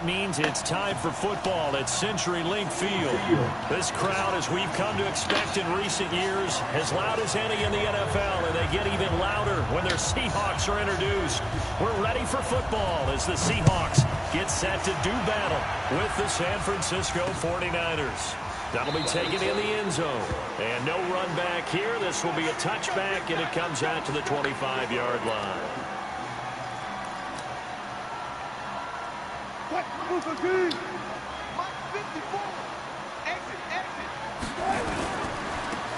that means it's time for football at CenturyLink Field. This crowd, as we've come to expect in recent years, as loud as any in the NFL, and they get even louder when their Seahawks are introduced. We're ready for football as the Seahawks get set to do battle with the San Francisco 49ers. That'll be taken in the end zone. And no run back here. This will be a touchback, and it comes out to the 25-yard line.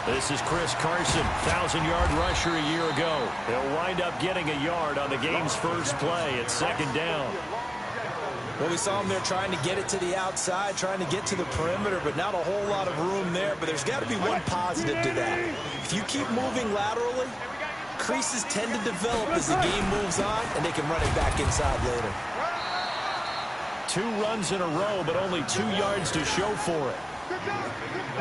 This is Chris Carson, 1,000-yard rusher a year ago. He'll wind up getting a yard on the game's first play at second down. Well, we saw him there trying to get it to the outside, trying to get to the perimeter, but not a whole lot of room there. But there's got to be one positive to that. If you keep moving laterally, creases tend to develop as the game moves on, and they can run it back inside later. 2 runs in a row, but only 2 yards to show for it.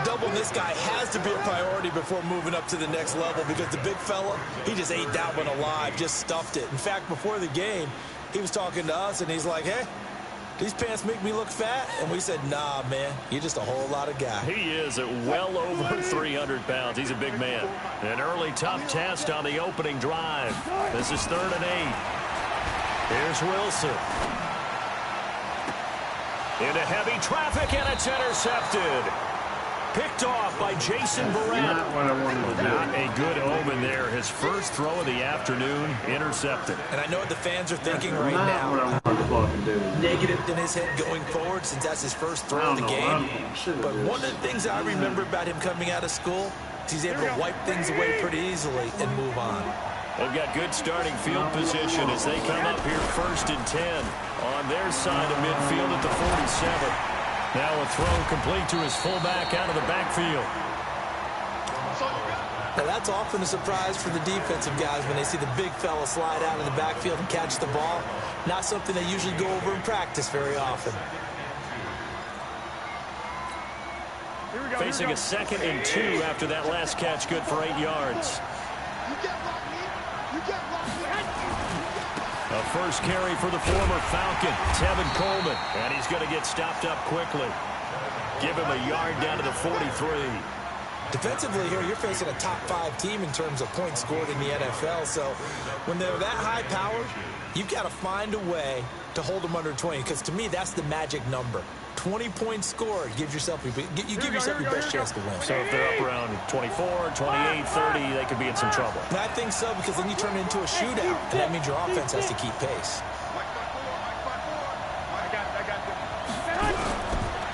Doubling this guy has to be a priority before moving up to the next level, because the big fella, he just ate that one alive, just stuffed it. In fact, before the game, he was talking to us, and he's like, hey, these pants make me look fat? And we said, nah, man, you're just a whole lot of guy. He is at well over 300 pounds. He's a big man. An early tough test on the opening drive. This is 3rd and 8. Here's Wilson. Into heavy traffic, and it's intercepted. Picked off by Jason Barrett. Not a good omen there. His first throw of the afternoon, intercepted. And I know what the fans are thinking right now. Negative in his head going forward, since that's his first throw of the game. But one of the things I remember about him coming out of school is he's able to wipe things away pretty easily and move on. They've got good starting field position as they come up here 1st and 10 on their side of midfield at the 47. Now a throw complete to his fullback out of the backfield. Now that's often a surprise for the defensive guys when they see the big fella slide out of the backfield and catch the ball. Not something they usually go over in practice very often. Facing a 2nd and 2 after that last catch, good for 8 yards. A first carry for the former Falcon, Tevin Coleman, and he's going to get stopped up quickly. Give him a yard down to the 43. Defensively here, you're facing a top 5 team in terms of points scored in the NFL, so when they're that high-powered, you've got to find a way to hold them under 20, because to me, that's the magic number. 20 points scored, you give yourself your best chance to win. So if they're up around 24, 28, 30, they could be in some trouble. And I think so, because then you turn it into a shootout, and that means your offense has to keep pace.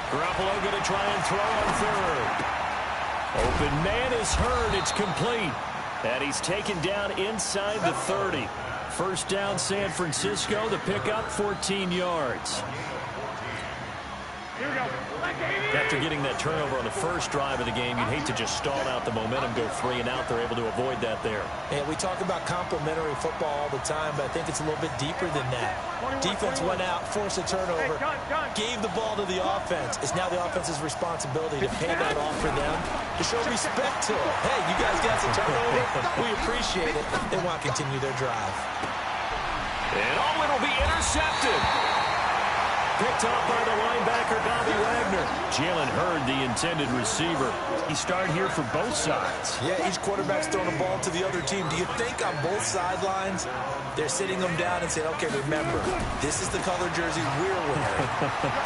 Garoppolo going to try and throw on 3rd. Open man is heard. It's complete. And he's taken down inside the 30. First down, San Francisco. The pickup, 14 yards. After getting that turnover on the first drive of the game, you'd hate to just stall out the momentum, go 3 and out. They're able to avoid that there. And we talk about complementary football all the time, but I think it's a little bit deeper than that. Defense went out, forced a turnover, gave the ball to the offense. It's now the offense's responsibility to pay that off for them, to show respect to it. Hey, you guys got some turnover. We appreciate it. They want to continue their drive. And it'll be intercepted. Picked off by the linebacker, Bobby Wagner. Jalen Hurd, the intended receiver. He started here for both sides. Yeah, each quarterback's throwing a ball to the other team. Do you think on both sidelines, they're sitting them down and saying, okay, remember, this is the color jersey we're wearing.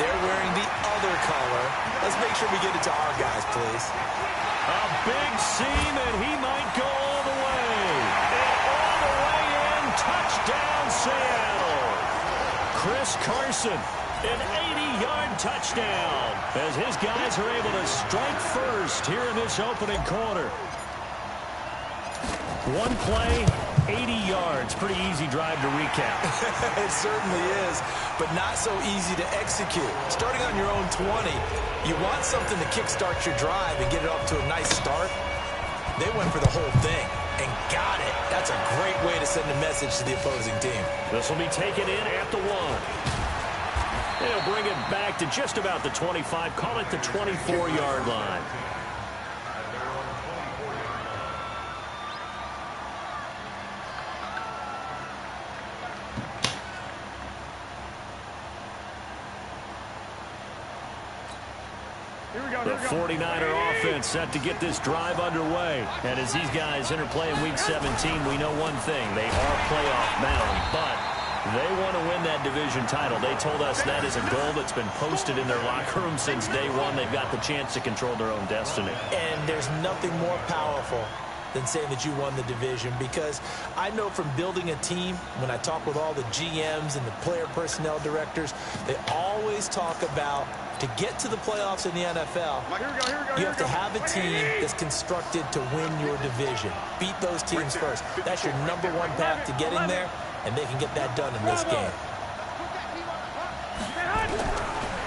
They're wearing the other color. Let's make sure we get it to our guys, please. A big seam, and he might go all the way. And all the way in, touchdown, Seattle. Chris Carson. An 80-yard touchdown as his guys are able to strike first here in this opening quarter. One play, 80 yards. Pretty easy drive to recap. It certainly is, but not so easy to execute. Starting on your own 20, you want something to kickstart your drive and get it off to a nice start. They went for the whole thing and got it. That's a great way to send a message to the opposing team. This will be taken in at the 1. They'll bring it back to just about the 25. Call it the 24-yard line. The 49er offense set to get this drive underway. And as these guys interplay in Week 17, we know one thing. They are playoff bound, but they want to win that division title. They told us that is a goal that's been posted in their locker room since day one. They've got the chance to control their own destiny. And there's nothing more powerful than saying that you won the division, because I know from building a team, when I talk with all the GMs and the player personnel directors, they always talk about, to get to the playoffs in the NFL, you have to have a team that's constructed to win your division. Beat those teams first. That's your #1 path to getting there, and they can get that done in this game.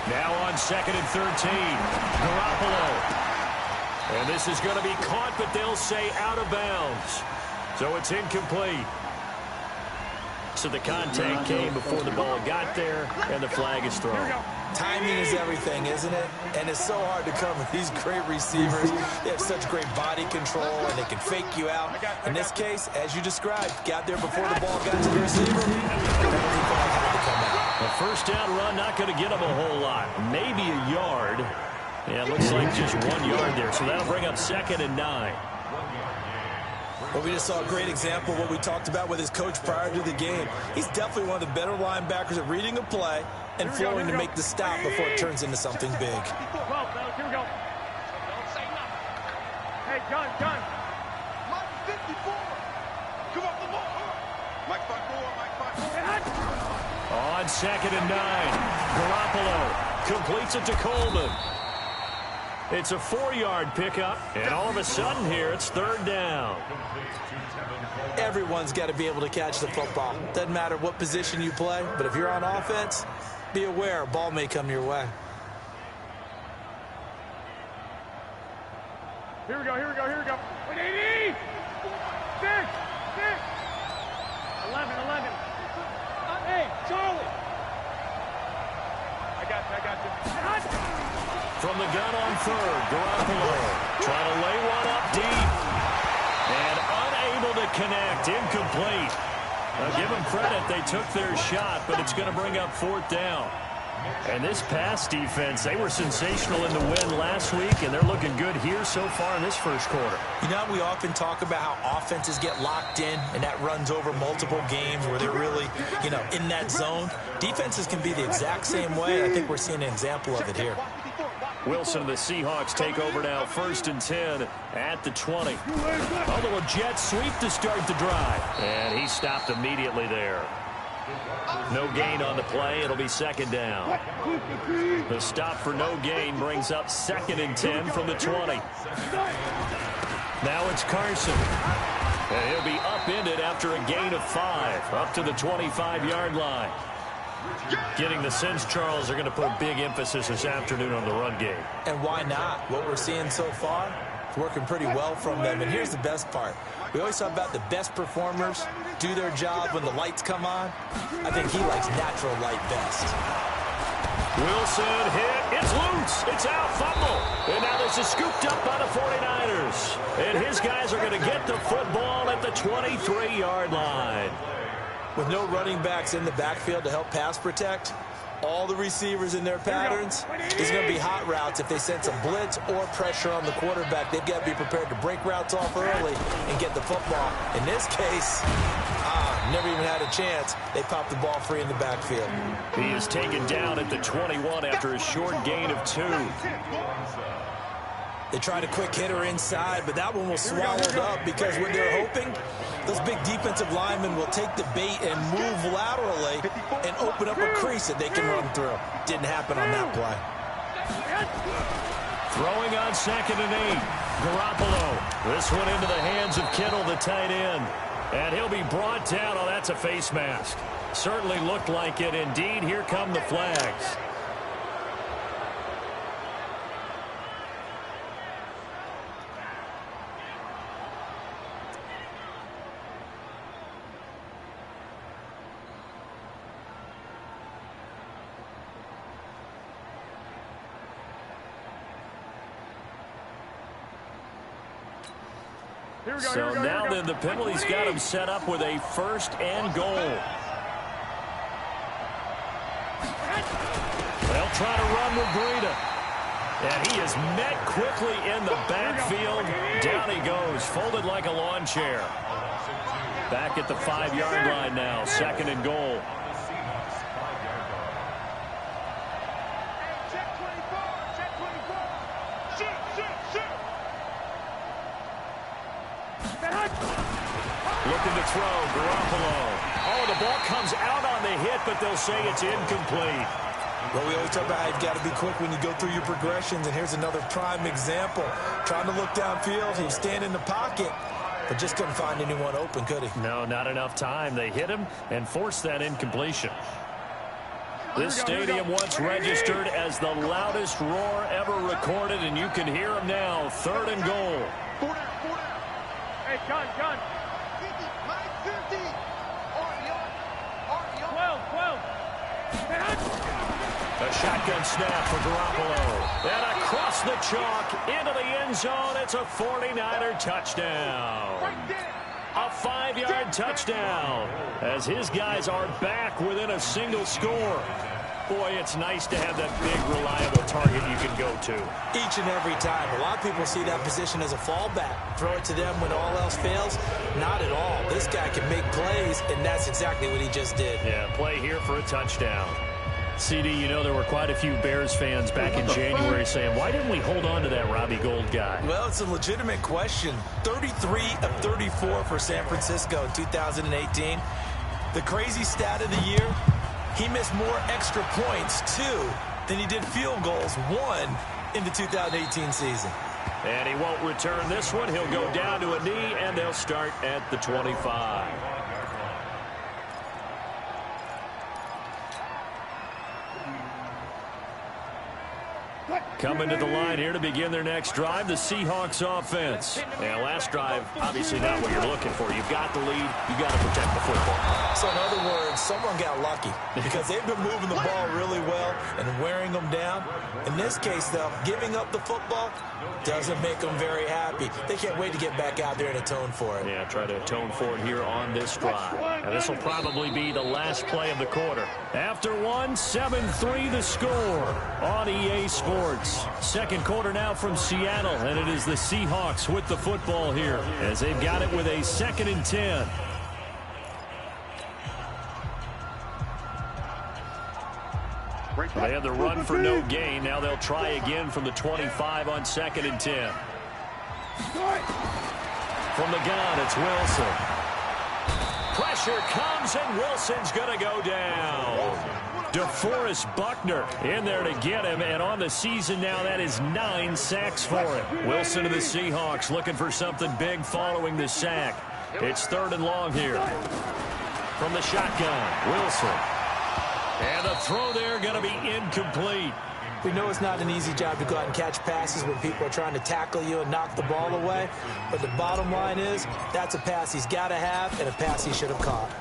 Now on 2nd and 13, Garoppolo. And this is going to be caught, but they'll say out of bounds. So it's incomplete. So the contact came before the ball got there, and the flag is thrown. Timing is everything, isn't it? And it's so hard to cover these great receivers. They have such great body control, and they can fake you out. In this case, as you described, got there before the ball got to the receiver. Penalty flag had to come out. A first down run, not going to get them a whole lot. Maybe a yard. Yeah, it looks like just 1 yard there, so that'll bring up 2nd and 9. Well, we just saw a great example of what we talked about with his coach prior to the game. He's definitely one of the better linebackers at reading a play and flowing to make the stop before it turns into something big. Here we go. Hey, John. Mike 54. Come on, the ball. Mike 54. On 2nd and 9, Garoppolo completes it to Coleman. It's a 4-yard pickup, and all of a sudden here, it's 3rd down. Everyone's got to be able to catch the football. Doesn't matter what position you play, but if you're on offense, be aware a ball may come your way. Here we go. 180. 6. 11. Hey, Charlie. I got you. From the gun on 3rd, Garoppolo trying to lay one up deep. And unable to connect, incomplete. Now give them credit, they took their shot, but it's going to bring up 4th down. And this pass defense, they were sensational in the win last week, and they're looking good here so far in this first quarter. You know, we often talk about how offenses get locked in, and that runs over multiple games where they're really, in that zone. Defenses can be the exact same way, and I think we're seeing an example of it here. Wilson and the Seahawks take over now, 1st and 10 at the 20. A little jet sweep to start the drive. And he stopped immediately there. No gain on the play. It'll be 2nd down. The stop for no gain brings up 2nd and 10 from the 20. Now it's Carson. And he'll be upended after a gain of 5, up to the 25-yard line. Getting the sense, Charles, are going to put a big emphasis this afternoon on the run game. And why not? What we're seeing so far, it's working pretty well from them. And here's the best part. We always talk about the best performers do their job when the lights come on. I think he likes natural light best. Wilson hit. It's loose. It's out. Fumble. And now this is scooped up by the 49ers. And his guys are going to get the football at the 23-yard line. With no running backs in the backfield to help pass protect, all the receivers in their patterns, it's going to be hot routes if they sense a blitz or pressure on the quarterback. They've got to be prepared to break routes off early and get the football. In this case, never even had a chance. They popped the ball free in the backfield. He is taken down at the 21 after a short gain of 2. They tried a quick hitter inside, but that one was swallowed up because what they're hoping, those big defensive linemen will take the bait and move laterally and open up a crease that they can run through. Didn't happen on that play. Throwing on 2nd and 8. Garoppolo. This one into the hands of Kittle, the tight end. And he'll be brought down. Oh, that's a face mask. Certainly looked like it. Indeed, here come the flags. So now then the penalty's got him set up with a 1st and goal. They'll try to run with Breida. And he is met quickly in the backfield. Down he goes, folded like a lawn chair. Back at the 5-yard line now, 2nd and goal. Looking to throw, Garoppolo. Oh, the ball comes out on the hit, but they'll say it's incomplete. Well, we always talk about how you've got to be quick when you go through your progressions, and here's another prime example. Trying to look downfield, he was standing in the pocket, but just couldn't find anyone open, could he? No, not enough time. They hit him and forced that incompletion. This stadium once registered as the loudest roar ever recorded, and you can hear him now. 3rd and goal. Hey, gun. 50. 12. A shotgun snap for Garoppolo. And across the chalk into the end zone. It's a 49er touchdown. A 5-yard touchdown as his guys are back within a single score. Boy, it's nice to have that big, reliable target you can go to. Each and every time. A lot of people see that position as a fallback. Throw it to them when all else fails. Not at all. This guy can make plays, and that's exactly what he just did. Yeah, play here for a touchdown. CD, you know there were quite a few Bears fans back in January saying, why didn't we hold on to that Robbie Gould guy? Well, it's a legitimate question. 33 of 34 for San Francisco in 2018. The crazy stat of the year, he missed more extra points, 2, than he did field goals, 1, in the 2018 season. And he won't return this one. He'll go down to a knee, and they'll start at the 25. Coming to the line here to begin their next drive, the Seahawks offense. And last drive, obviously not what you're looking for. You've got the lead. You've got to protect the football. So in other words, someone got lucky because they've been moving the ball really well and wearing them down. In this case, though, giving up the football doesn't make them very happy. They can't wait to get back out there and atone for it. Yeah, try to atone for it here on this drive. And this will probably be the last play of the quarter. After 1, 7-3 the score on EA Sports. Second quarter now from Seattle, and it is the Seahawks with the football here as they've got it with a 2nd and 10. They had the run for no gain. Now they'll try again from the 25 on 2nd and 10. From the gun, it's Wilson. Pressure comes, and Wilson's going to go down. DeForest Buckner in there to get him, and on the season now, that is 9 sacks for him. Wilson to the Seahawks looking for something big following the sack. It's 3rd and long here. From the shotgun, Wilson. And the throw there going to be incomplete. We know it's not an easy job to go out and catch passes when people are trying to tackle you and knock the ball away. But the bottom line is, that's a pass he's got to have and a pass he should have caught.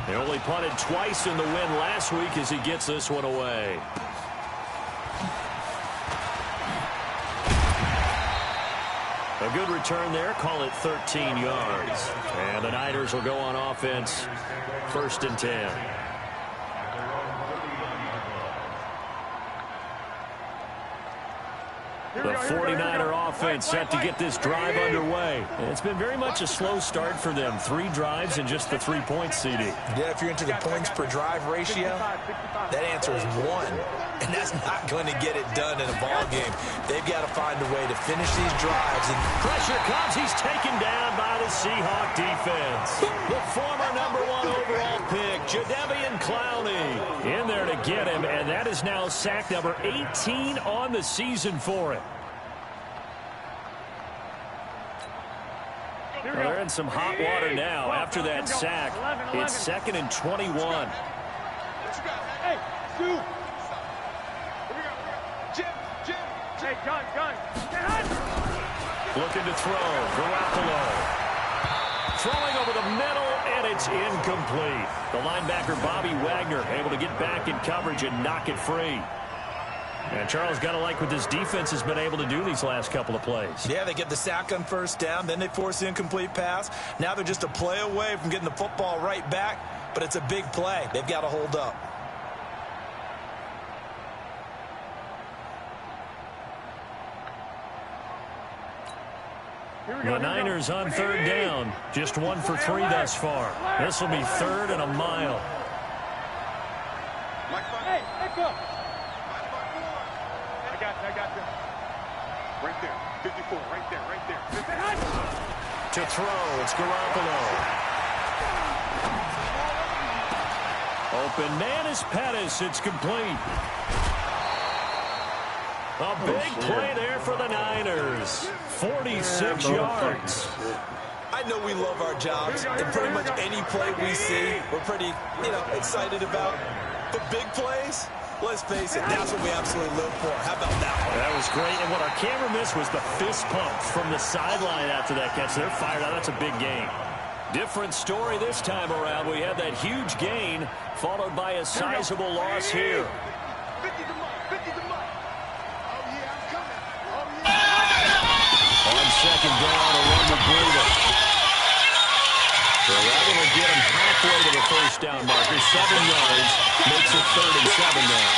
They only punted twice in the win last week as he gets this one away. A good return there. Call it 13 yards. And the Niners will go on offense. 1st and 10. The 49er offense set to get this drive underway. It's been very much a slow start for them. 3 drives and just the 3 points, CD. Yeah, if you're into the points per drive ratio, that answer is 1. And that's not going to get it done in a ball game. They've got to find a way to finish these drives. And pressure comes. He's taken down by the Seahawk defense. The former #1 overall pick, Jadeveon Clowney, in there to get him. And that is now sack number 18 on the season for him. Well, they're in some hot water now after that sack. It's 2nd and 21. Hey, Stu. Jim. Hey, gun. Looking to throw. Garoppolo. Throwing over the middle, and it's incomplete. The linebacker, Bobby Wagner, able to get back in coverage and knock it free. And Charles, got to like what this defense has been able to do these last couple of plays. Yeah, they get the sack on 1st down, then they force the incomplete pass. Now they're just a play away from getting the football right back, but it's a big play. They've got to hold up. The Niners on third down. Just 1 for 3 thus far. This will be 3rd and a mile. Hey, let's go. I got you. Right there. 54, right there. To throw, it's Garoppolo. Open man is Pettis. It's complete. A big play there for the Niners. 46 yards. I know we love our jobs, and pretty much any play we see, we're pretty, excited about. But big plays, let's face it, that's what we absolutely live for. How about that one? That was great, and what our camera missed was the fist pump from the sideline after that catch. They're fired out. That's a big gain. Different story this time around. We had that huge gain, followed by a sizable loss here. 50 to Mike. 50 to Mike. Oh, yeah, I'm coming. Oh, yeah. On second down, a run with Breida. They're able to get him halfway to the first down marker. 7 yards. Makes it 3rd and 7 now.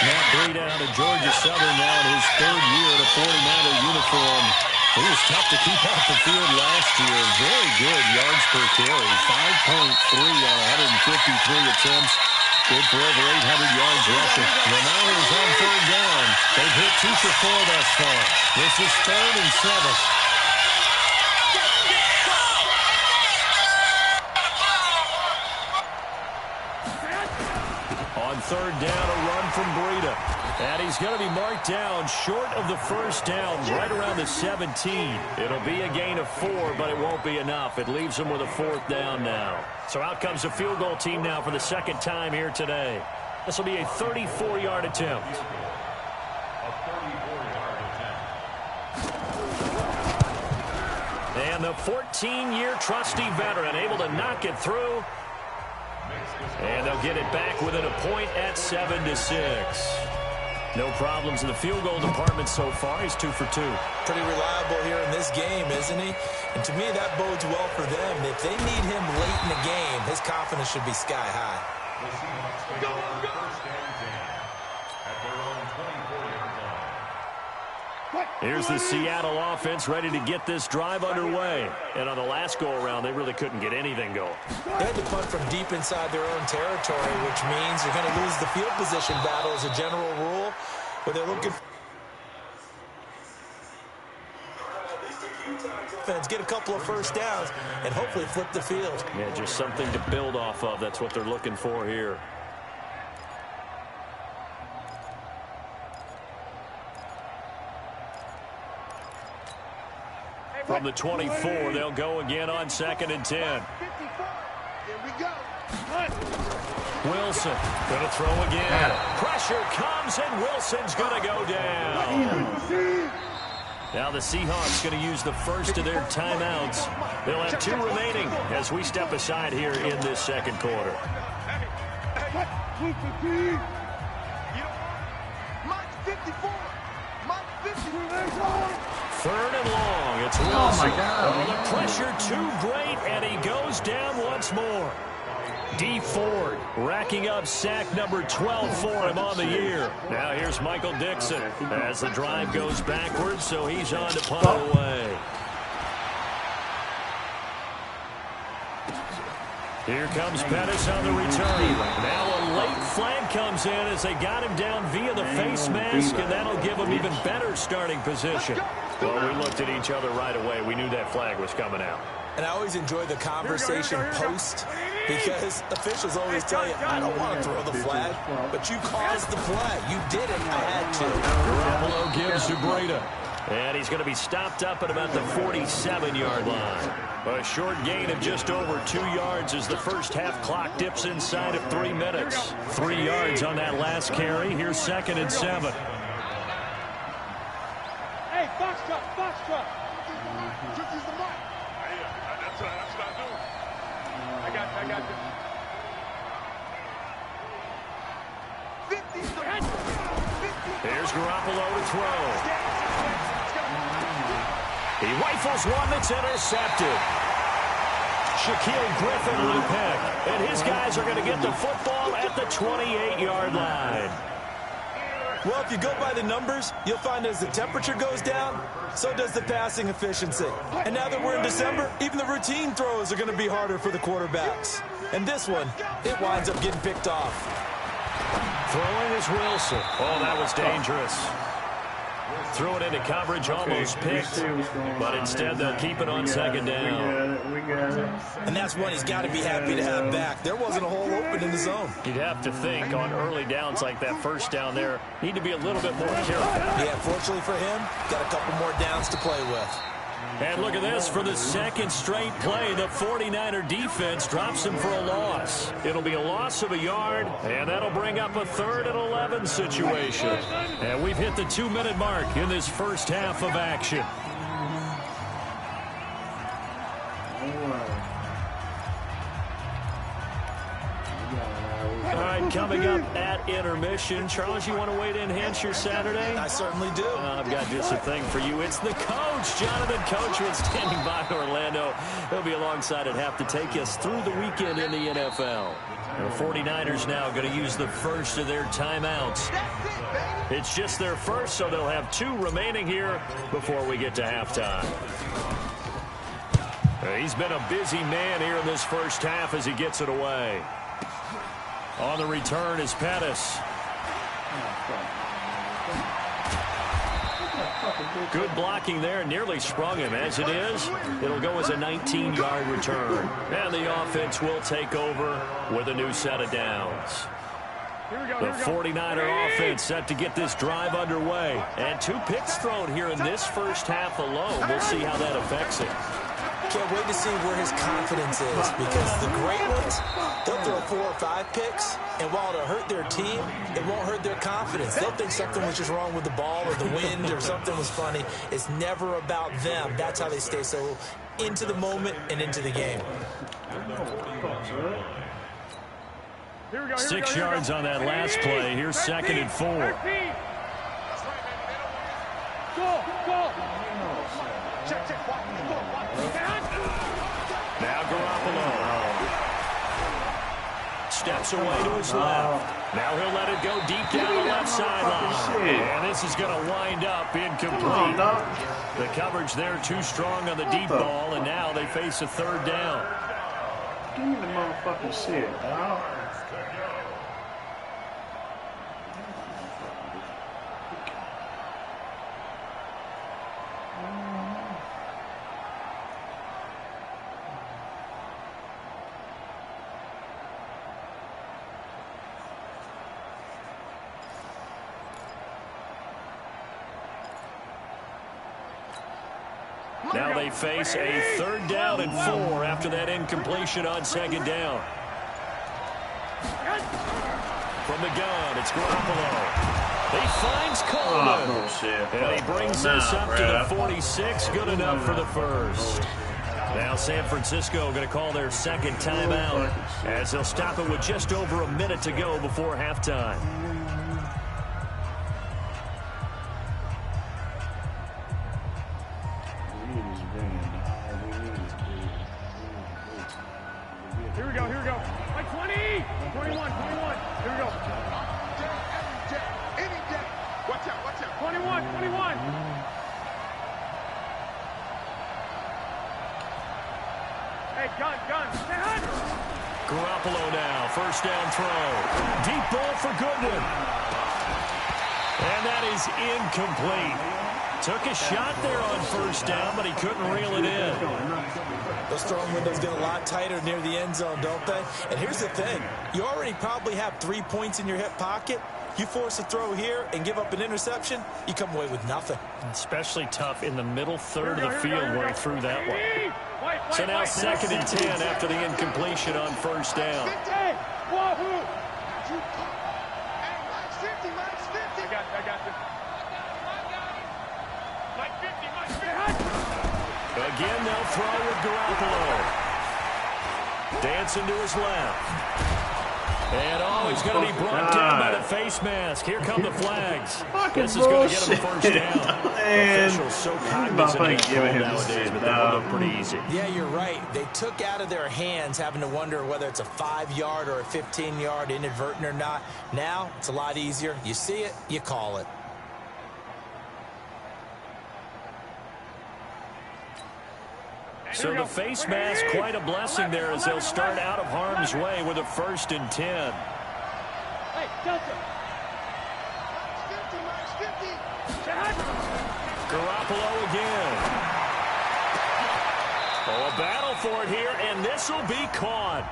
Matt Breida out of Georgia Southern now in his 3rd year in a 49er uniform. It was tough to keep off the field last year. Very good yards per carry. 5.3 on 153 attempts. Good for over 800 yards rushing. The Niners on 3rd down. They've hit 2 for 4 thus far. This is 3rd and 7. On 3rd down, a run from Breida. And he's going to be marked down short of the first down, right around the 17. It'll be a gain of 4, but it won't be enough. It leaves him with a 4th down now. So out comes the field goal team now for the 2nd time here today. This will be a 34-yard attempt. And the 14-year trusty veteran able to knock it through. And they'll get it back within a point at 7-6. No problems in the field goal department so far. He's 2 for 2. Pretty reliable here in this game, isn't he? And to me, that bodes well for them. If they need him late in the game, his confidence should be sky high. Go, go. Here's the Seattle offense ready to get this drive underway. And on the last go-around, they really couldn't get anything going. They had to punt from deep inside their own territory, which means you're going to lose the field position battle as a general rule, where they're looking to get a couple of first downs and hopefully flip the field. Yeah, just something to build off of. That's what they're looking for here. From the 24, they'll go again on 2nd and 10. Here we go. Wilson going to throw again. Pressure comes, and Wilson's going to go down. Now the Seahawks going to use the first of their timeouts. They'll have 2 remaining as we step aside here in this 2nd quarter. Mike 54. Mike 54. 3rd and long. It's Wilson. Oh, my God. The pressure too great, and he goes down once more. D. Ford racking up sack number 12 for him on the year. Now here's Michael Dixon as the drive goes backwards, so he's on to punt away. Here comes Pettis on the return. Now a late flag comes in as they got him down via the face mask, and that'll give him even better starting position. Well, we looked at each other right away. We knew that flag was coming out. And I always enjoy the conversation post because officials always tell you, I don't want to throw the flag, but you caused the play. You did it. I had to. Garoppolo gives to Breida. And he's going to be stopped up at about the 47-yard line. A short gain of just over 2 yards as the first half clock dips inside of 3 minutes. 3 yards on that last carry. Here's 2nd and 7. Hey, box truck, box truck. Just use the mic. That's what I do. I got you. 50. Here's Garoppolo to throw. He rifles one that's intercepted. Shaquille Griffin with a pick. And his guys are going to get the football at the 28-yard line. Well, if you go by the numbers, you'll find as the temperature goes down, so does the passing efficiency. And now that we're in December, even the routine throws are going to be harder for the quarterbacks. And this one, it winds up getting picked off. Throwing is Wilson. Oh, that was dangerous. Threw it into coverage, almost picked, but instead they'll keep it on second down. And that's one he's got to be happy to have back. There wasn't a hole open in the zone. You'd have to think on early downs like that first down there, need to be a little bit more careful. Yeah, fortunately for him, got a couple more downs to play with. And look at this, for the second straight play, the 49er defense drops him for a loss. It'll be a loss of a yard, and that'll bring up a 3rd and 11 situation. And we've hit the 2-minute mark in this first half of action. All right, coming up at intermission. Charles, you want to wait to enhance your Saturday? I certainly do. I've got just a thing for you. It's the coach, Jonathan Coachman, standing by Orlando. He'll be alongside at half to take us through the weekend in the NFL. The 49ers now going to use the first of their timeouts. It's just their first, so they'll have 2 remaining here before we get to halftime. He's been a busy man here in this first half as he gets it away. On the return is Pettis. Good blocking there, nearly sprung him. As it is, it'll go as a 19-yard return. And the offense will take over with a new set of downs. The 49er offense set to get this drive underway. And 2 picks thrown here in this first half alone. We'll see how that affects it. Can't wait to see where his confidence is, because the great ones, they'll throw 4 or 5 picks, and while it'll hurt their team, it won't hurt their confidence. They'll think something was just wrong with the ball or the wind or something was funny. It's never about them. That's how they stay so into the moment and into the game. 6 yards on that last play. Here's 2nd and 4. Go. Now Garoppolo steps away to his left. Now he'll let it go deep down the left sideline. And this is going to wind up incomplete. The coverage there too strong on the deep ball, and now they face a 3rd down. Give me the motherfucking shit, dog. Now they face a 3rd down and 4 after that incompletion on 2nd down. From the gun, it's Garoppolo. He finds Coleman. And he brings this up to the 46. Good enough for the first. Now San Francisco going to call their 2nd timeout as they'll stop it with just over a minute to go before halftime. Here we go. Like 20, 21. Here we go. Any day. Watch out. 21. Hey, gun. Garoppolo now, 1st down throw. Deep ball for Goodwin. And that is incomplete. Took a shot there on 1st down, but he couldn't reel it in. Those throwing windows get a lot tighter near the end zone, don't they? And here's the thing. You already probably have 3 points in your hip pocket. You force a throw here and give up an interception, you come away with nothing. Especially tough in the middle 3rd of the field where he threw that one. So now 2nd and 10 after the incompletion on 1st down. Again, they'll throw with Garoppolo. Dancing to his left. And he's going to be brought down by the face mask. Here come the flags. This is going to get him a first down. Officials so cognizant of that call nowadays, but that one looked pretty easy. Yeah, you're right. They took out of their hands having to wonder whether it's a 5-yard or a 15-yard inadvertent or not. Now, it's a lot easier. You see it, you call it. So the face mask, quite a blessing there as they'll start out of harm's way with a 1st and 10. Hey, Delta. Garoppolo again. Oh, a battle for it here, and this will be caught.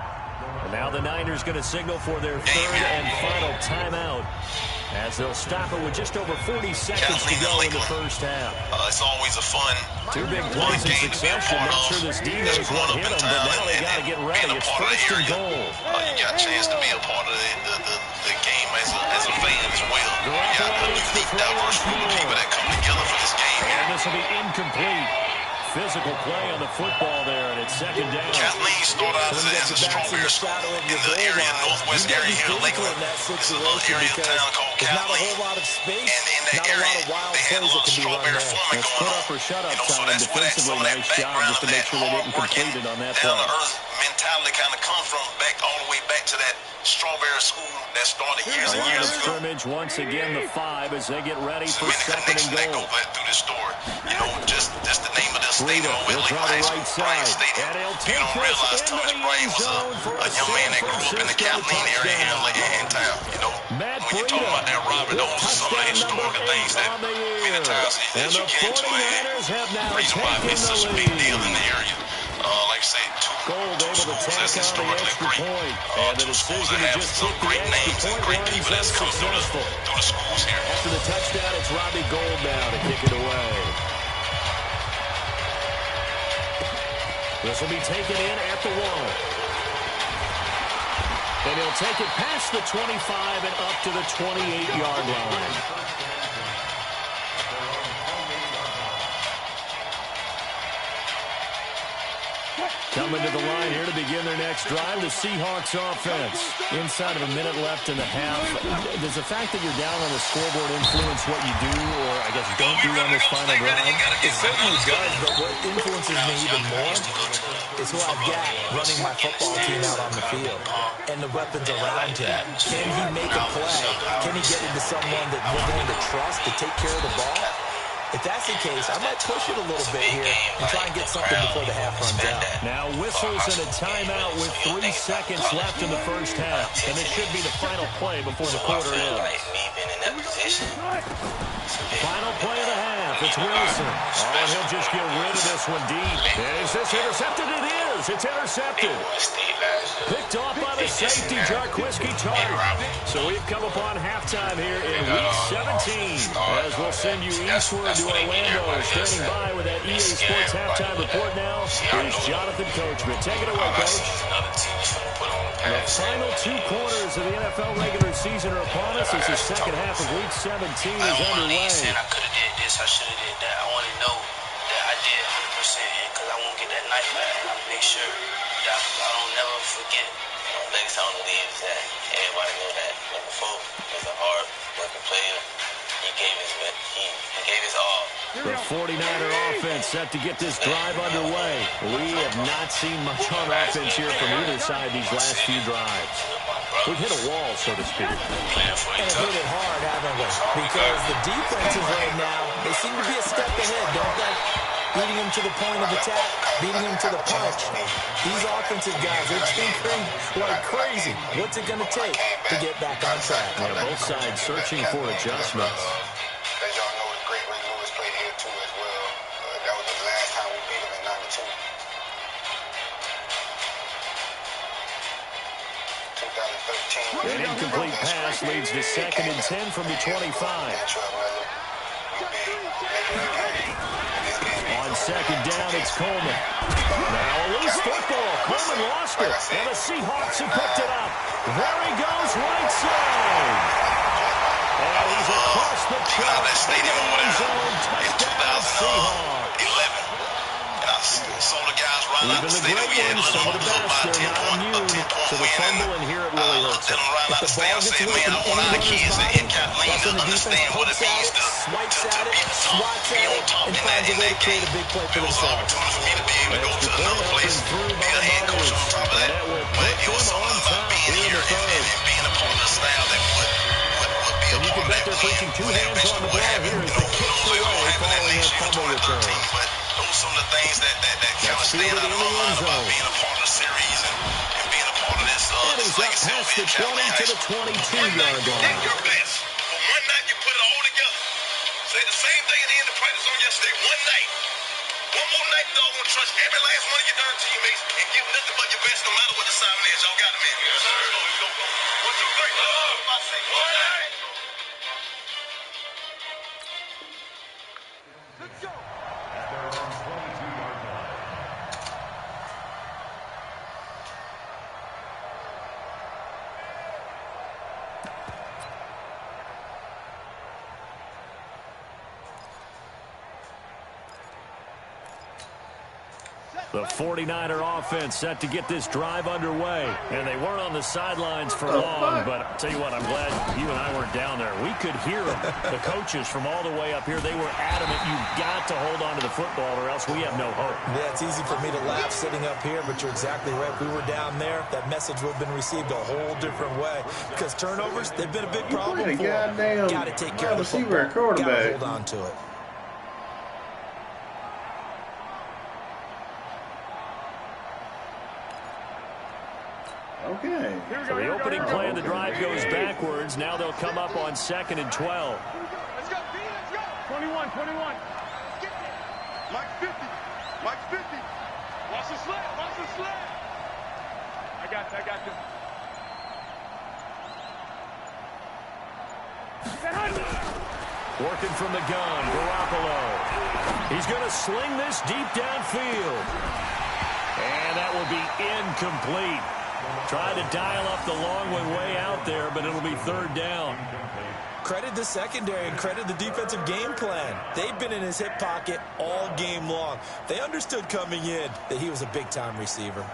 And now the Niners going to signal for their 3rd and final timeout as they'll stop it with just over 40 seconds to go in the first half. It's always a fun 2 big plays in succession. Not sure this D knows what hit them, but now they got to get ready. It's 1st and goal. You got a chance to be a part of the game as a fan as well. You got a deep, diverse group of people that come together for this game. And this will be incomplete. Physical play on the football there, and it's 2nd down. Kathleen started out as a strawberry school in the area, northwest area here in Lakeland. It's a little area of town called Kathleen. And in that area, they had a little strawberry farming It's going put on. up or shut up So time. that's where some of that Defensively, nice job background just to and make that sure they hard didn't work complete and it on that down play. to earth mentality kind of come from all the way back to that strawberry school that started years and Line of years ago. scrimmage once again, the 5 as they get ready So for many 2nd and connections that go goal. back through this story. You know, just the name of this stadium, He'll Whitley try the High School, right Bryant side. Stadium. And he'll You take don't this realize into Thomas the Bryant end was zone for a young man that grew up in the Kathleen area here in town. You know, Matt when you talk about that robbery, those are some of the historical things that many times And as you the get into 49ers have the now reason why taken it's the such a big lead. deal in the area. Like I said, Gold two able to schools that's tack on the historically extra great. point. And the Two schools decision that to have just some kick the great extra names and point great runs people that's come through unsuccessful. the schools here. After the touchdown, it's Robbie Gold now to kick it away. This will be taken in at the 1. And he'll take it past the 25 and up to the 28-yard line. Coming to the line here to begin their next drive, the Seahawks offense. Inside of a minute left in the half. Does the fact that you're down on the scoreboard influence what you do, or I guess don't do on this final drive? It certainly does, but what influences me even more is who I've got running my football team out on the field and the weapons around him. Can he make a play? Can he get into someone that we're going to trust to take care of the ball? If that's the case, I might push it a little bit here and try and get something before the half runs out. Now whistles and a timeout with 3 seconds left in the first half. And this should be the final play before the quarter ends. Final play of the half. It's Wilson. Oh, and he'll just get rid of this one deep. Is this intercepted? It is. It's intercepted. Picked off by the safety, Jarquiski Tartt. So we've come upon halftime here in Week 17. As we'll send you eastward to Orlando. Standing by with that EA Sports halftime report now is Jonathan Coachman. Take it away, Coach. The final 2 quarters of the NFL regular season are upon us as the second half of Week 17 is underway. I could have did this, I should have did that. I want to know that I did 100% because I won't get that knife back. I'll make sure that I don't never forget. Next time I leave that everybody know that number 4 is a hard working player. He gave his all. The 49er offense set to get this drive underway. We have not seen much on offense here from either side these last few drives. We've hit a wall, so to speak. And hit it hard, haven't we? Because the defenses right now, they seem to be a step ahead, don't they? Beating them to the point of attack, beating them to the punch. These offensive guys, they're tinkering like crazy. What's it going to take to get back on track? Yeah, both sides searching for adjustments. As y'all know, the great Ray Lewis played here too as well. That was the last time we beat him in '92. 2013. An incomplete pass leads to 2nd and 10 from the 25. On 2nd down, it's Coleman. Now a loose football. Coleman lost it. And the Seahawks have picked it up. There he goes, right side. And he's across the track. That stadium over there Zone, in touchdown, Seahawks. 2011. And I Some of the guys right out Even the the stadium. great ones, some of the best, they're not immune to the fumble, and here it really hurts them. If the ball gets away from any runner's body, that's when the defense pokes at it, swipes at it, swats at it, and finds a way to create a big play for themselves. Extra point up and through by the Buccaneers. And that will put them on top here in the third. And you can bet they're preaching two hands on the ball here as the kick's away following a fumble return. Those are some of the things that kind of stand out in my mind about being a part of the series and being a part of this. And he's up past the 20 to the 22-yard line. Your best. For one night, you put it all together. Say the same thing at the end of practice on yesterday. One night. One more night, dog, gonna trust every last one of your darn teammates and give nothing but your best no matter what the assignment is. Y'all got it, man. Yes, sir. What's your first? One night. Let's go. The 49er offense set to get this drive underway. And they weren't on the sidelines for long, but I'll tell you what, I'm glad you and I weren't down there. We could hear them. The coaches from all the way up here, they were adamant, you've got to hold on to the football or else we have no hope. Yeah, it's easy for me to laugh sitting up here, but you're exactly right. If we were down there, that message would have been received a whole different way. Because turnovers, they've been a big problem for them. Got to take care of the football. Got to hold on to it. Okay. So the opening play of the drive goes backwards. Now they'll come up on 2nd and 12. Let's go, B, let's go. 21. Mike 50. Watch the sled. I got you. Working from the gun, Garoppolo. He's going to sling this deep downfield. And that will be incomplete. Tried to dial up the long one way out there, but it'll be 3rd down. Credit the secondary and credit the defensive game plan. They've been in his hip pocket all game long. They understood coming in that he was a big-time receiver.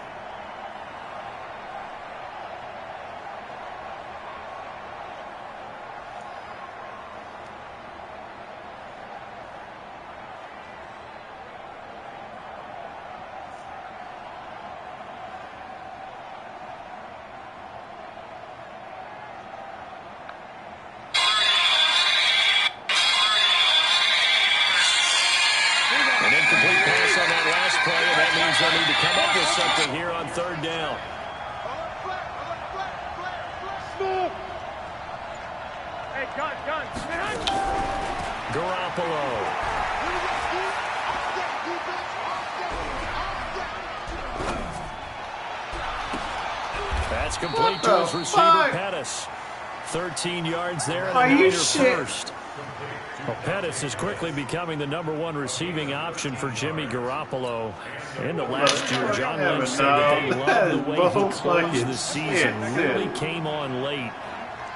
An incomplete pass on that last play, and that means they'll need to come up with something here on 3rd down. Hey, gun. Garoppolo. That's complete to his receiver, Pettis. 13 yards there and a Niner first. Well, Pettis is quickly becoming the #1 receiving option for Jimmy Garoppolo. In the last year, John Lynch said that they loved the way he closed the season. Really came on late.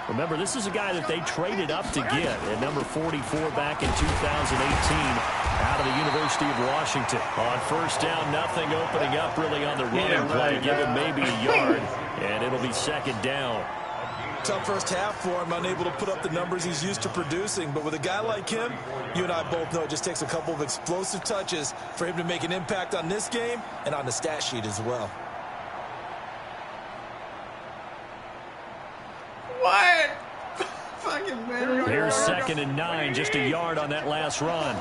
Remember, this is a guy that they traded up to get at number 44 back in 2018 out of the University of Washington. On 1st down, nothing opening up really on the running play. Give him maybe a yard, and it'll be 2nd down. Tough first half for him, unable to put up the numbers he's used to producing. But with a guy like him, you and I both know it just takes a couple of explosive touches for him to make an impact on this game and on the stat sheet as well. What? Fucking man. Here's 2nd and 9, just a yard on that last run.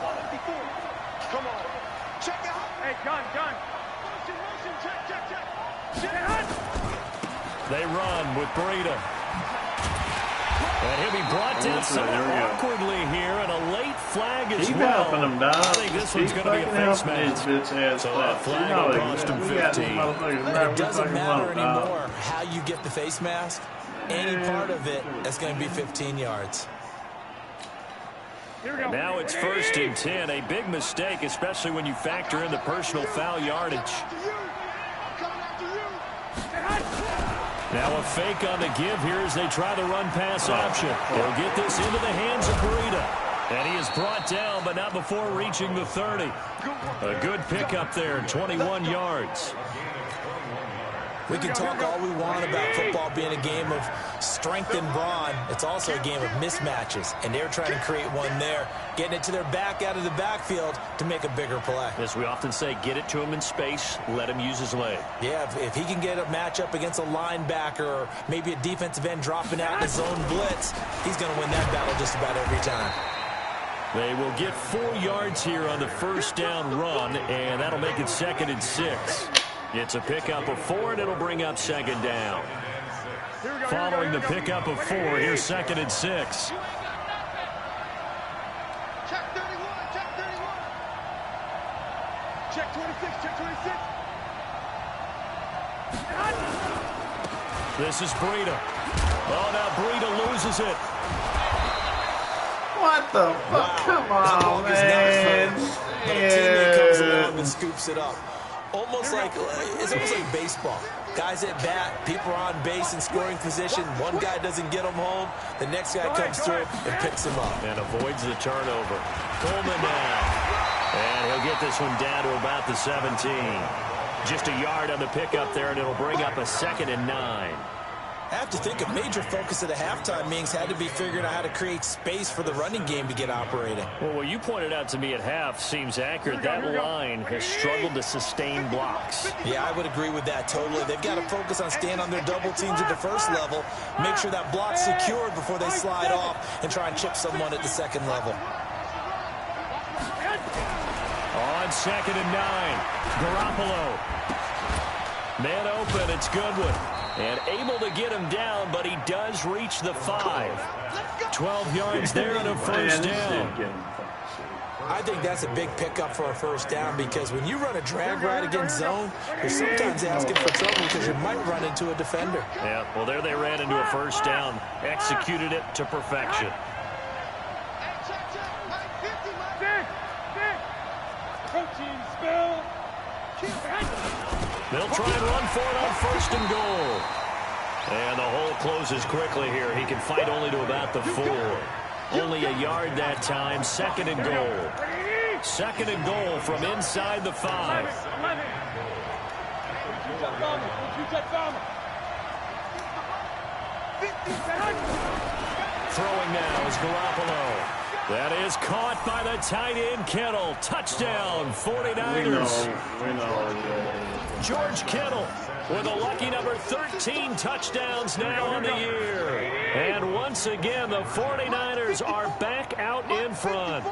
Come on. Check out. Hey, gun. Motion, check. They run with Breida. And he'll be brought down somewhat awkwardly here, and a late flag as Keep well. helping him, dog. I think this one's going to be a face mask. So that flag will cost him 15. And it doesn't matter anymore how you get the face mask. Any part of it is going to be 15 yards. And now it's 1st and 10. A big mistake, especially when you factor in the personal foul yardage. Now a fake on the give here as they try the run-pass option. They'll get this into the hands of Breida. And he is brought down, but not before reaching the 30. A good pickup there, 21 yards. We can talk all we want about football being a game of strength and brawn. It's also a game of mismatches, and they're trying to create one there, getting it to their back out of the backfield to make a bigger play. As we often say, get it to him in space, let him use his leg. Yeah, if he can get a matchup against a linebacker or maybe a defensive end dropping out in a zone blitz, he's going to win that battle just about every time. They will get 4 yards here on the first down run, and that'll make it 2nd and 6. It's a pickup of 4, and it'll bring up 2nd down. Following the pickup of 4, here's 2nd and 6. Check 31, check 31. Check 26, check 26. This is Breida. Oh, now Breida loses it. What the fuck? Wow. Come That ball on, was man. not full, but a teammate comes along and scoops it up. It's almost like baseball. Guys at bat, people are on base in scoring position. One guy doesn't get them home. The next guy comes through and picks him up. And avoids the turnover. Coleman now. And he'll get this one down to about the 17. Just a yard on the pickup there, and it'll bring up a 2nd and 9. I have to think a major focus at a halftime meetings had to be figuring out how to create space for the running game to get operating. Well, what you pointed out to me at half seems accurate. That line has struggled to sustain blocks. Yeah, I would agree with that totally. They've got to focus on staying on their double teams at the first level, make sure that block's secured before they slide off and try and chip someone at the second level. On 2nd and 9, Garoppolo. Man open, it's Goodwin. And able to get him down, but he does reach the 5. 12 yards there and a first down. I think that's a big pickup for a first down because when you run a drag right against zone, you're sometimes asking for trouble because you might run into a defender. Yeah, well, there they ran into a first down. Executed it to perfection. They'll try and run for it on 1st and goal. And the hole closes quickly here. He can fight only to about the 4. Only a yard that time. 2nd and goal. 2nd and goal from inside the 5. Throwing now is Garoppolo. That is caught by the tight end, Kittle. Touchdown, 49ers. We know. George Kittle with a lucky number 13 touchdowns now on the year. And once again, the 49ers are back out in front.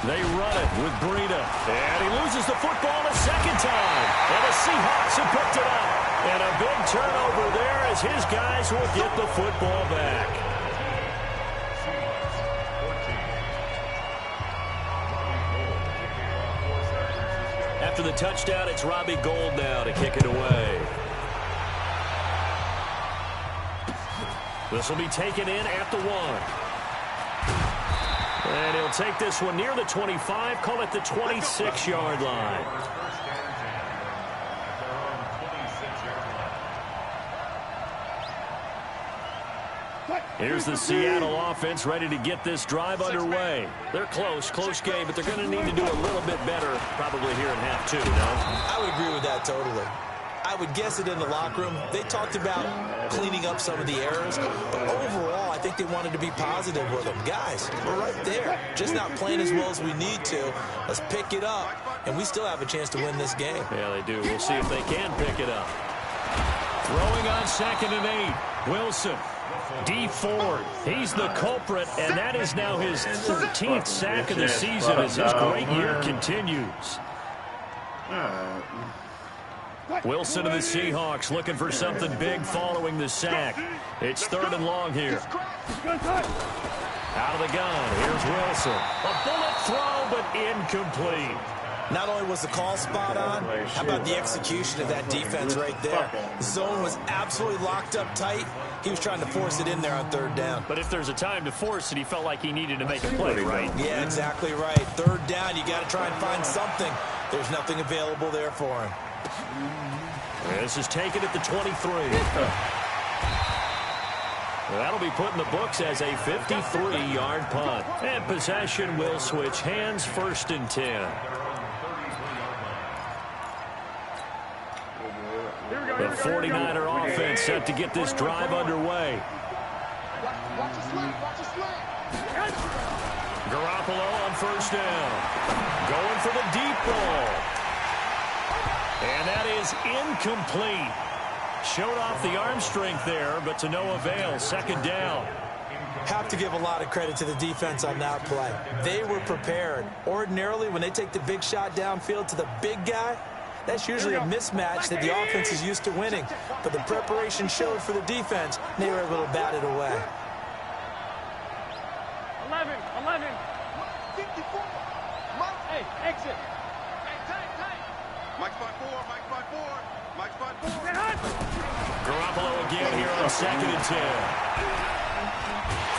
They run it with Breida. And he loses the football a 2nd time. And the Seahawks have picked it up. And a big turnover there as his guys will get the football back. After the touchdown, it's Robbie Gould now to kick it away. This will be taken in at the 1. And he'll take this one near the 25, call it the 26-yard line. Here's the Seattle offense ready to get this drive underway. They're close game, but they're going to need to do a little bit better probably here in half 2, no? I would agree with that totally. I would guess it in the locker room. They talked about cleaning up some of the errors, but overall, I think they wanted to be positive with them. Guys, we're right there, just not playing as well as we need to. Let's pick it up, and we still have a chance to win this game. Yeah, they do. We'll see if they can pick it up. Throwing on 2nd and 8, Wilson. D Ford, he's the culprit, and that is now his 13th sack of the season as his great year continues. Wilson of the Seahawks looking for something big following the sack. It's 3rd and long here. Out of the gun, here's Wilson. A bullet throw, but incomplete. Not only was the call spot on, how about the execution of that defense right there? The zone was absolutely locked up tight. He was trying to force it in there on 3rd down. But if there's a time to force it, he felt like he needed to make a play, right? Yeah, exactly right. 3rd down, you got to try and find something. There's nothing available there for him. This is taken at the 23. That'll be put in the books as a 53-yard punt. And possession will switch hands, 1st and 10. The 49er offense set to get this drive underway. Garoppolo on 1st down. Going for the deep ball. And that is incomplete. Showed off the arm strength there, but to no avail. 2nd down. Have to give a lot of credit to the defense on that play. They were prepared. Ordinarily, when they take the big shot downfield to the big guy, that's usually a mismatch that the offense is used to winning. But the preparation showed for the defense, and they were able to bat it away. 11. 54. Hey, exit. Hey, tight. Mike's by 4. Garoppolo again here on 2nd and 10.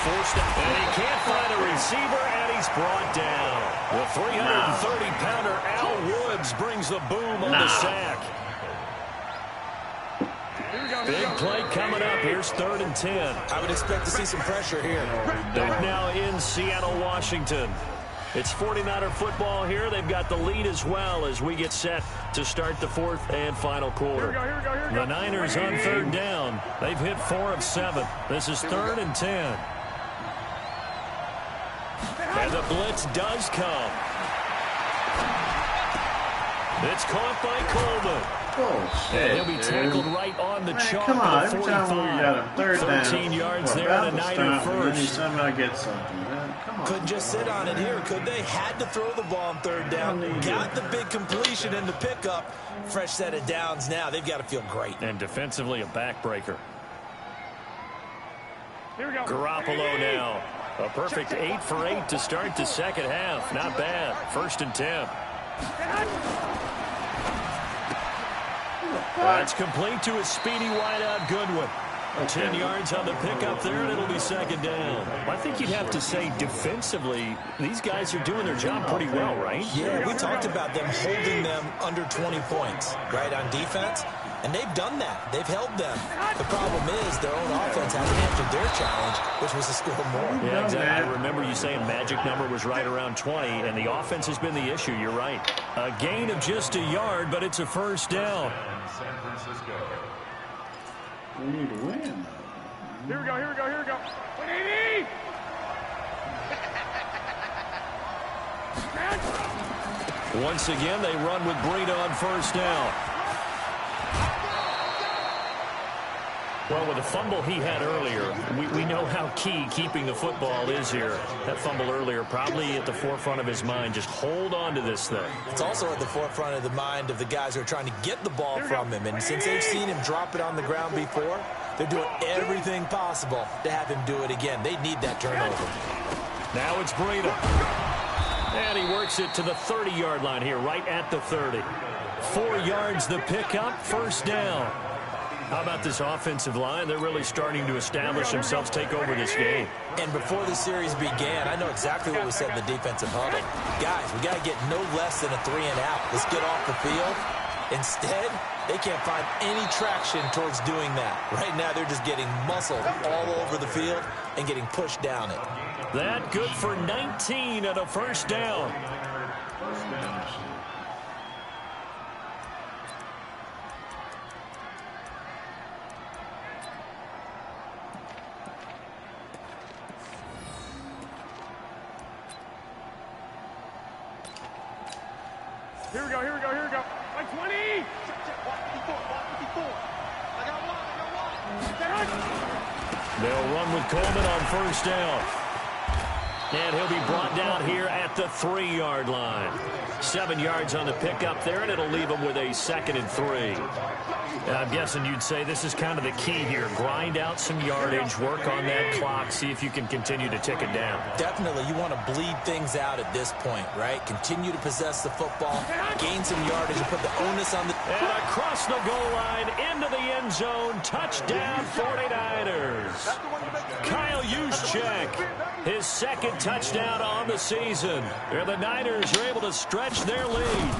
Forced out, and he can't find a receiver, and he's brought down. The 330-pounder Al Woods brings the boom on the sack. Big play coming up. Here's 3rd and 10. I would expect to see some pressure here. Back now in Seattle, Washington. It's 49er football here. They've got the lead as well as we get set to start the 4th and final quarter. Here we go. The Niners on 3rd down. They've hit 4 of 7. This is 3rd and 10. And the blitz does come. It's caught by Coleman. Oh, shit, and he'll be tackled right on the chalk. Come on, of the every time we got a 3rd down, 13 yards there, and a Niner first. And then you first. somehow get something, man. Come on. Couldn't just sit on it here, could they? Had to throw the ball on 3rd down. Got the big completion and the pickup. Fresh set of downs now. They've got to feel great. And defensively, a backbreaker. Here we go. Garoppolo now. A perfect 8 for 8 to start the 2nd half. Not bad. 1st and 10. That's complete to a speedy wideout Goodwin. 10 yards on the pickup there, and it'll be 2nd down. I think you'd have to say defensively, these guys are doing their job pretty well, right? Yeah, we talked about them holding them under 20 points, right, on defense. And they've done that. They've held them. The problem is their own offense hasn't answered their challenge, which was to score more. Yeah, exactly. I remember you saying magic number was right around 20, and the offense has been the issue. You're right. A gain of just a yard, but it's a 1st down. We need to win, though. Here we go. 180. Once again, they run with Breida on 1st down. Well, with the fumble he had earlier, we know how key keeping the football is here. That fumble earlier probably at the forefront of his mind. Just hold on to this thing. It's also at the forefront of the mind of the guys who are trying to get the ball from him. And since they've seen him drop it on the ground before, they're doing everything possible to have him do it again. They need that turnover. Now it's Breida. And he works it to the 30-yard line here, right at the 30. 4 yards the pickup, 1st down. How about this offensive line? They're really starting to establish themselves, take over this game. And before the series began, I know exactly what we said in the defensive huddle. Guys, we got to get no less than a 3-and-out. Let's get off the field. Instead, they can't find any traction towards doing that. Right now, they're just getting muscled all over the field and getting pushed down it. That good for 19 and a 1st down. Here we go. Like 20. I got one. They'll run with Coleman on 1st down. And he'll be brought down here at the 3-yard line. 7 yards on the pickup there, and it'll leave him with a 2nd and 3. And I'm guessing you'd say this is kind of the key here. Grind out some yardage, work on that clock, see if you can continue to tick it down. Definitely, you want to bleed things out at this point, right? Continue to possess the football, gain some yardage, and put the onus on the... And across the goal line, into the end zone, touchdown 49ers. Kyle Juszczyk, his 2nd touchdown on the season. The Niners are able to stretch their lead.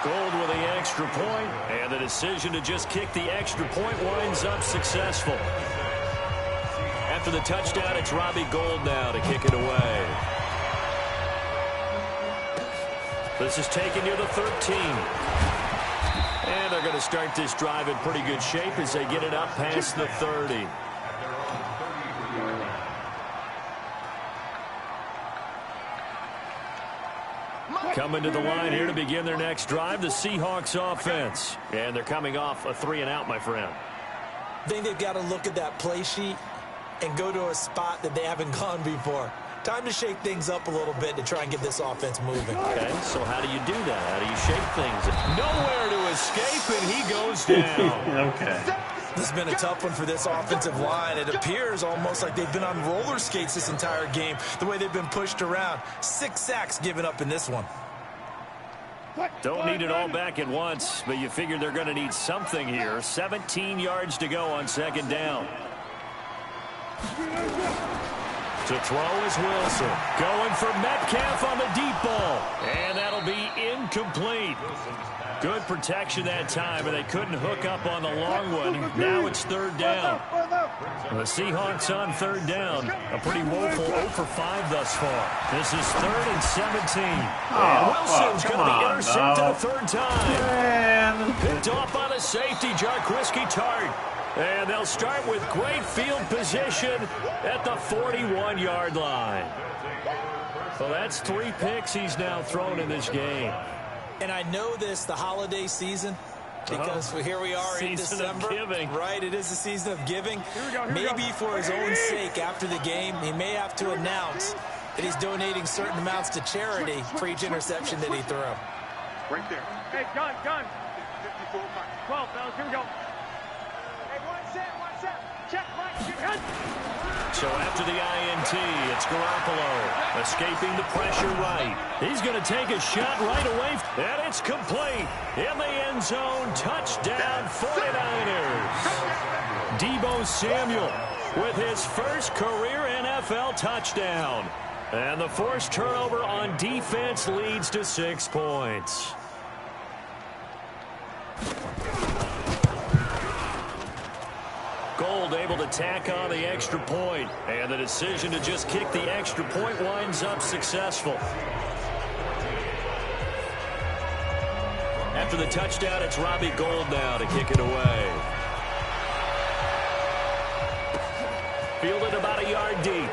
Gold with the extra point, and the decision to just kick the extra point winds up successful. After the touchdown, it's Robbie Gould now to kick it away. This is taken near the 13. And they're going to start this drive in pretty good shape as they get it up past the 30. Coming to the line here to begin their next drive, the Seahawks offense. And thee coming off a 3-and-out, my friend. I think they've got to look at that play sheet and go to a spot that they haven't gone before. Time to shake things up a little bit to try and get this offense moving. Okay, so how do you do that? How do you shake things? Nowhere to escape, and he goes down. Okay. This has been a tough one for this offensive line. It appears almost like they've been on roller skates this entire game, the way they've been pushed around. 6 sacks given up in this one. Don't need it all back at once, but you figure they're going to need something here. 17 yards to go on second down. To throw is Wilson. Going for Metcalf on the deep ball. And that'll be incomplete. Good protection that time, and they couldn't hook up on the long one. Now it's third down. The Seahawks on third down. A pretty woeful 0 for 5 thus far. This is 3rd and 17. And Wilson's going to be intercepted a third time. Man. Picked off by the safety, Jarquiski Tart. And they'll start with great field position at the 41-yard line. So that's 3 picks he's now thrown in this game. And I know this, the holiday season, because here we are in December. Season of giving. Right, it is the season of giving. Maybe for his own sake after the game, he may have to announce that he's donating certain amounts to charity for each interception that he threw. Right there. Hey, gun. 12, fellas, here we go. Hey, one set. Check, right. So after the INT, it's Garoppolo escaping the pressure right. He's going to take a shot right away, and it's complete. In the end zone, touchdown 49ers. Deebo Samuel with his first career NFL touchdown. And the forced turnover on defense leads to 6 points. Gould able to tack on the extra point, and the decision to just kick the extra point winds up successful. After the touchdown, it's Robbie Gould now to kick it away. Fielded about a yard deep.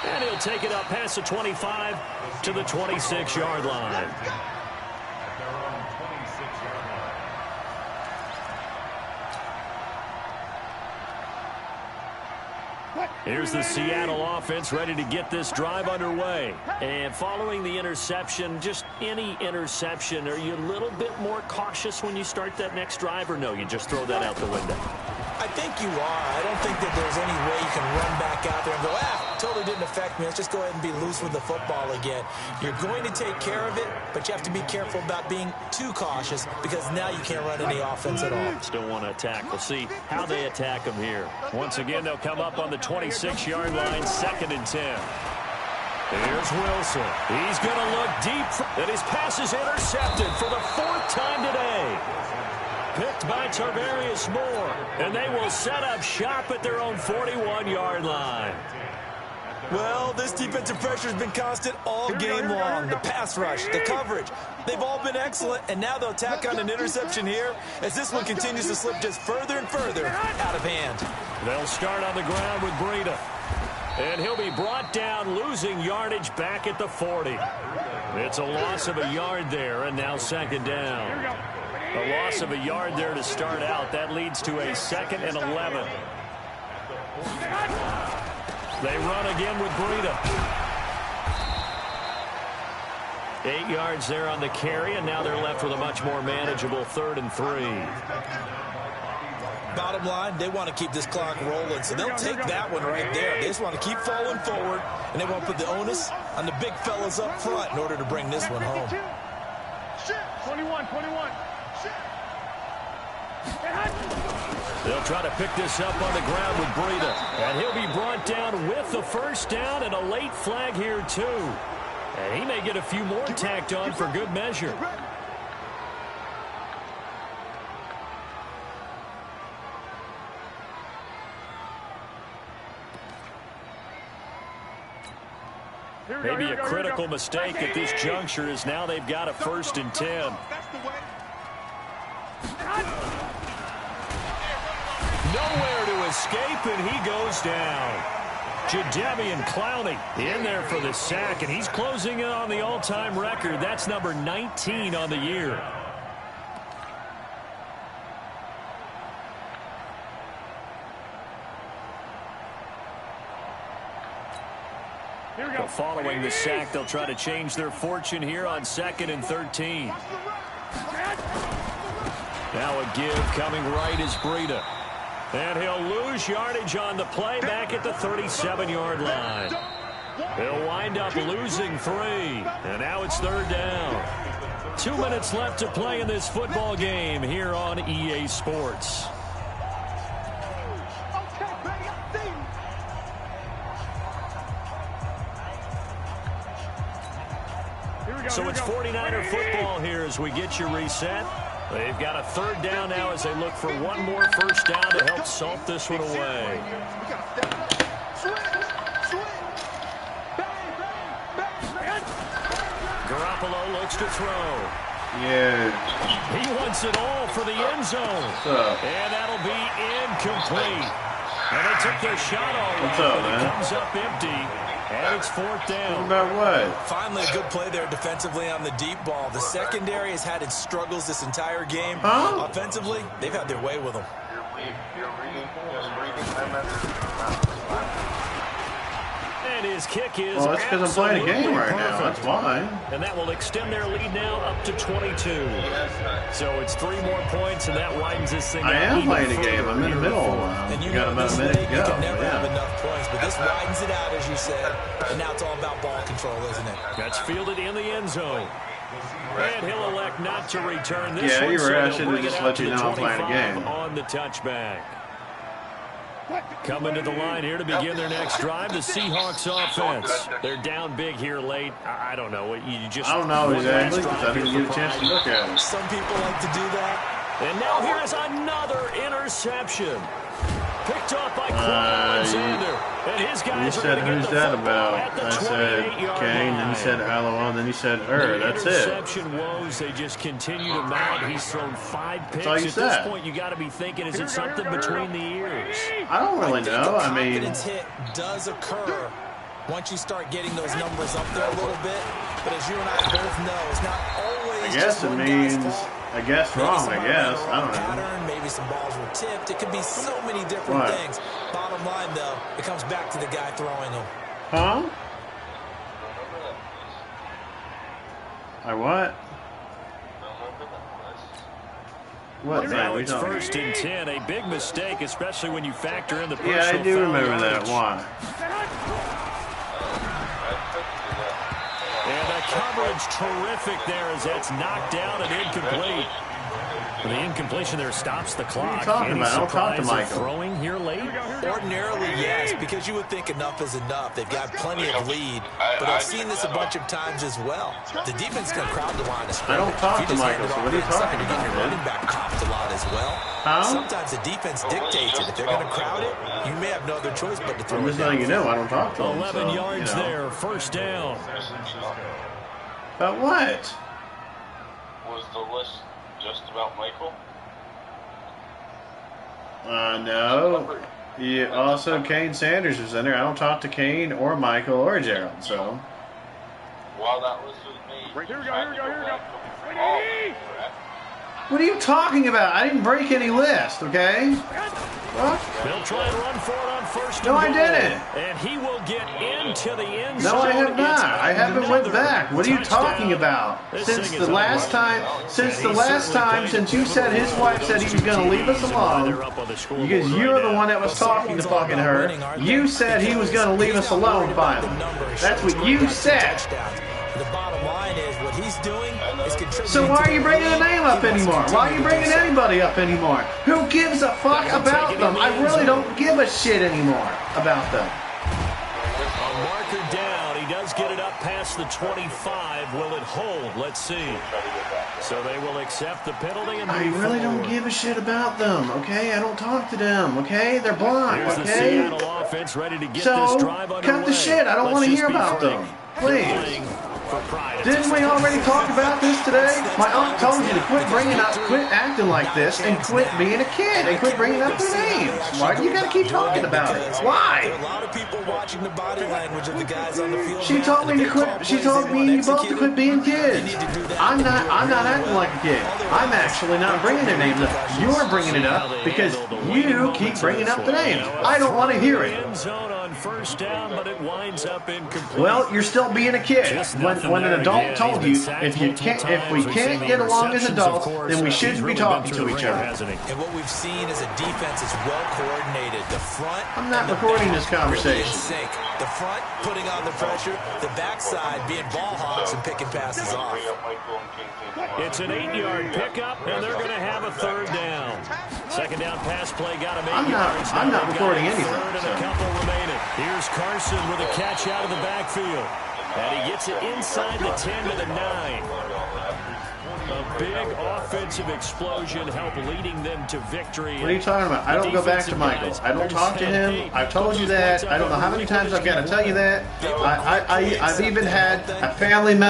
And he'll take it up past the 25 to the 26-yard line. Here's the Seattle offense ready to get this drive underway. And following the interception, just any interception, are you a little bit more cautious when you start that next drive, or no, you just throw that out the window? I think you are. I don't think that there's any way you can run back out there and go, totally didn't affect me. Let's just go ahead and be loose with the football again. You're going to take care of it, but you have to be careful about being too cautious because now you can't run any offense at all. Still want to attack. We'll see how they attack them here. Once again, they'll come up on the 26-yard line, 2nd and 10. Here's Wilson. He's going to look deep, and his pass is intercepted for the 4th time today. Picked by Tarvarius Moore, and they will set up shop at their own 41-yard line. Well, this defensive pressure has been constant all game long. The pass rush, the coverage, they've all been excellent, and now they'll tack on an interception here as this one continues to slip just further and further out of hand. They'll start on the ground with Breida, and he'll be brought down, losing yardage back at the 40. It's a loss of a yard there, and now 2nd down. A loss of a yard there to start out. That leads to a 2nd and 11. They run again with Breida. 8 yards there on the carry, and now they're left with a much more manageable 3rd and 3. Bottom line, they want to keep this clock rolling, so they'll take that one right there. They just want to keep falling forward, and they want to put the onus on the big fellas up front in order to bring this one home. 21. They'll try to pick this up on the ground with Breida, and he'll be brought down with the 1st down and a late flag here, too. And he may get a few more tacked on for good measure. Maybe a critical mistake at this juncture is now they've got a 1st and 10. Nowhere to escape, and he goes down. Jadeveon Clowney in there for the sack, and he's closing in on the all-time record. That's number 19 on the year. Well, following the sack, they'll try to change their fortune here on 2nd and 13. Now a give coming right is Breida. And he'll lose yardage on the play back at the 37-yard line. He'll wind up losing 3. And now it's 3rd down. 2 minutes left to play in this football game here on EA Sports. So it's 49er football here as we get you reset. They've got a 3rd down now as they look for one more 1st down to help salt this one away. Garoppolo looks to throw. Yeah. He wants it all for the end zone. And that'll be incomplete. And they took their shot all right, but it comes up empty. And it's 4th down. About what? Finally, a good play there defensively on the deep ball. The secondary has had its struggles this entire game. Offensively, they've had their way with them. And his kick is well, that's because I'm playing a game right now. That's why. And that will extend their lead now up to 22. So it's 3 more points, and that widens this thing out. I am playing a game. I'm in the middle. And you got about a minute to go. You can never have enough points, but this widens it out, as you said. And now it's all about ball control, isn't it? That's fielded in the end zone. And he'll elect not to return this one. Yeah, you're right. I so should have just let you know I'm playing a game. On the touchback. Coming to the line here to begin their next drive, the Seahawks offense. They're down big here late. I don't know. I don't know exactly because I didn't get a chance to look at it. Some people like to do that. And now here is another interception. Picked off by Alexander. And his guys you said, who's that about? I said, Kane, and he said, Allo, and then he said, that's it. Interception woes, they just continue to mount. He's thrown 5 picks. At this point, you got to be thinking, is it something between the ears? I don't really know. I mean, the confidence hit does occur once you start getting those numbers up there a little bit. But as you and I both know, it's not always just one guy's fault. I guess wrong, I guess. I don't know. Pattern, maybe some balls were tipped. It could be so many different things. Bottom line, though, it comes back to the guy throwing them. Huh? I what? What? Now it's 1st and 10. A big mistake, especially when you factor in the personal Yeah, I do remember yardage. that. Why? And the coverage terrific there as that's knocked down and incomplete. The incompletion there stops the clock. What are you talking about? Don't talk to Michael. Throwing here late? Ordinarily, yes, because you would think enough is enough. They've got plenty of lead, but I've seen this a bunch of times as well. The defense is going to crowd the line of scrimmage. I don't talk to Michael, so what are you talking about? Your running back popped a lot as well. Huh? Sometimes the defense dictates it. If they're going to crowd it, you may have no other choice but to throw I'm it just down. letting you know I don't talk to him. 11 so, yards there, 1st down. About what? Was the list just about Michael? No. Yeah, also, Kane Sanders was in there. I don't talk to Kane or Michael or Gerald, so. While that list was made, Here we go. What are you talking about? I didn't break any list, okay? What? They'll try and run for it on 1st and No, I goal. didn't. And he will get into the end zone. No, I have not. I haven't went back. What are you touchdown. talking about? Since the last time, since you said his wife said he was going to leave us alone, because you're the one that was talking to fucking her, you said he was going to leave us alone finally. That's what you said. The bottom line is what he's doing is contributing. So why are you bringing a name up anymore? Why are you bringing anybody up anymore? Who gives a fuck about them? I really don't give a shit anymore about them. A marker down. He does get it up past the 25. Will it hold? Let's see. So they will accept the penalty and I really don't give a shit about them, okay? I don't talk to them, okay? They're blind, Here's the okay? Seattle offense ready to get this drive underway. Cut the shit. I don't want to hear about them. Please. Didn't we already talk about this today? My aunt told you to quit acting like this, and quit being a kid, and quit bringing up their names. Why do you got to keep talking about it? Why? A lot of people watching the body language of the guys on the field. She told me to quit. She told me you both to quit being kids. I'm not acting like a kid. I'm actually not bringing their names up. You're bringing it up because you keep bringing up the names. I don't want to hear it. First down, but it winds up incomplete. Well, you're still being a kid. When an adult told you if we can't get along as adults, then we shouldn't be talking to each other. And what we've seen is a defense is well coordinated. The front. I'm not recording this conversation. The front putting on the pressure, the backside being ball hogs and picking passes off. It's an 8-yard pickup, and they're going to have a third down. Second down pass play got him 8 yards. I'm not recording anything. Third and a couple remaining. Here's Carson with a catch out of the backfield. And he gets it inside the 10 to the 9. A big offensive explosion helped leading them to victory. What are you talking about? I don't go back to Michael. I don't talk to him. I've told you that. I don't know how many times I've got to tell you that. I've even had a family member